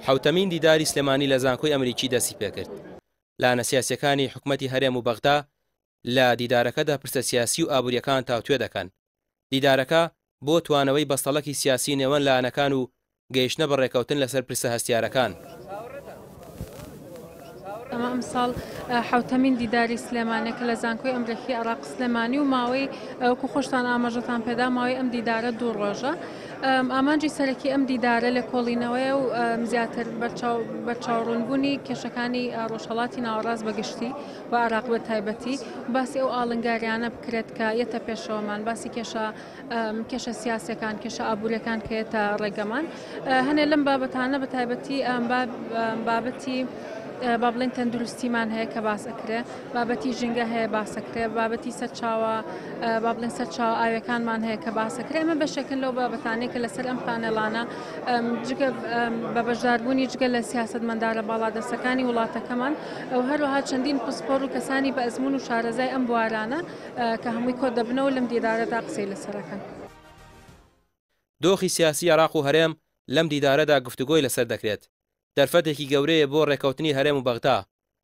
حوتەمین دیداری سلێمانی لە زانکۆی ئەمریکی دەستی پێکرد. لانە سیاسیەکانی حکوومەتی هەرێم و بەغدا لە دیدارەکەدا پرسە سیاسی و ئابوووریەکان تاوتوێ دەکەن. دیدارەکە بۆ توانەوەی بەستەڵەکی سیاسی نێوان لایەنەکان و گەیشتنە بە ڕێکەوتن لەسەر پرسە هەستیارەکان. ئەمە ئەمساڵ حوتەمین دیداری سلێمانێکە لە زانکۆی ئەمریکی عێراق سلێمانی و ماوەی وەکو خۆشتان ئاماژەتان پێدا ماوەی ئەم دیدارە 2 ڕۆژە. ئامانجی سەرەکی ئەم دیدارە لە کۆڵینەوەی و زیاتر بەرچاوڕوونبوونی کێشەکانی ڕۆژهەڵاتی ناوەڕاست بەگشتی و عێراق بە تایبەتی باسی ئەو ئاڵنگاریانە بکرێت کە یەتە پێشەوەمان باسی کێشە سیاسەکان کێشە ئابوووریەکان کێتە ڕێگەمان هەنێ لەم بابەتانە بە تایبەتی بابەتی با بڵێن تەندروستیمان هەیە کە باسەکرێ بابەتی ژینگە هەیە باسەکرێ بابەتی سەرچاوە با بڵێن سەرچاو ئاویەکانمان هەیە کە باسەکرێ ئەمە بەشێکن لەو بابەتانەیە کە لەسەر ئەم پانێڵانە بە بەشداربوونی جگە لە سیاسەتمەندارە باڵادەستەکانی وڵاتەکەمان و هەروەها چەندین پسپۆر و کەسانی بە ئەزمون و شارەزای ئەم بوارانە کە هەمووی کۆ دەبنەوە لەم دیدارەدا قسەی لەسەرەکەن. دۆخی سیاسی عێراق و هەرێم لەم دیدارەدا گفتوگۆی لەسەر دەکرێت. دەرفەتێکی گەورەیە بۆ ڕێکەوتنی هەرێم و بەغدا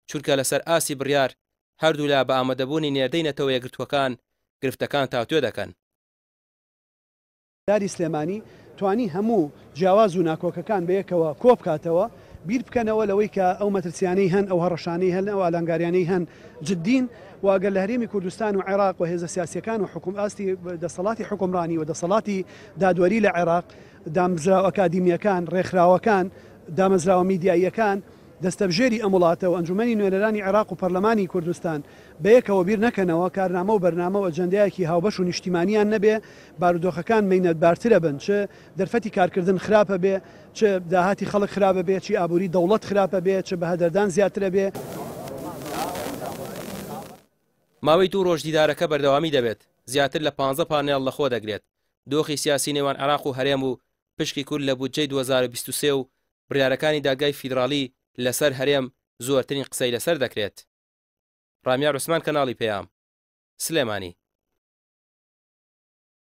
چونکە لەسەر ئاسی بڕیار هەردوو لا بە ئامادەبوونی نێردەی نەتەوە یەکگرتووەکان گرفتەکان تاوتوێ دەکەن. داری سلێمانی توانی هەموو جیاواز و ناکۆکەکان بەیەکەوە کۆ بکاتەوە بیر بکەنەوە لەوەی کە ئەو مەترسیانەی هەن ئەو هەڕەشانەی هەن ئەو ئالانگاریانەی هەن جددین و ئەگەر لە هەرێمی کوردستان و عێراق و هێزە سیاسیەکان و ئاستی دەسەڵاتی حکومڕانی و دەسەڵاتی دادوەری لە عێراق دامزراوە ئەکادیمیەکان ڕێکخراوەکان دامەزراوە میدیاییەکان دەستەبژێری ئەم وڵاتە و ئەنجومەنی نوێنەرانی عێراق و پەرلەمانی کوردستان بەیەکەوە بیر نەکەنەوە کارنامە و بەرنامە و ئەجەندەیەکی هاوبەش و نیشتیمانیان نەبێ بارودۆخەکان مەینەتبارترە بن چ دەرفەتی کارکردن خراپە بێ چ داهاتی خەڵک خراپە بێ چی ئابووری دەوڵەت خراپە بێ چ بەهەدەردان زیاترە بێ. ماوەی 2 ڕۆژ دیدارەکە بەردەوامی دەبێت زیاتر لە 15 پانێڵ لەخۆ دەگرێت. دۆخی سیاسی نێوان عێراق و هەرێم و پشکی کورد لە بودجەی 2023 و بڕیارەکانی داگای فیدراڵی لەسەر هەرێم زۆرترین قسەی لەسەر دەکرێت. ڕامیار عوسمان کەناڵی پێیام سلێمانی.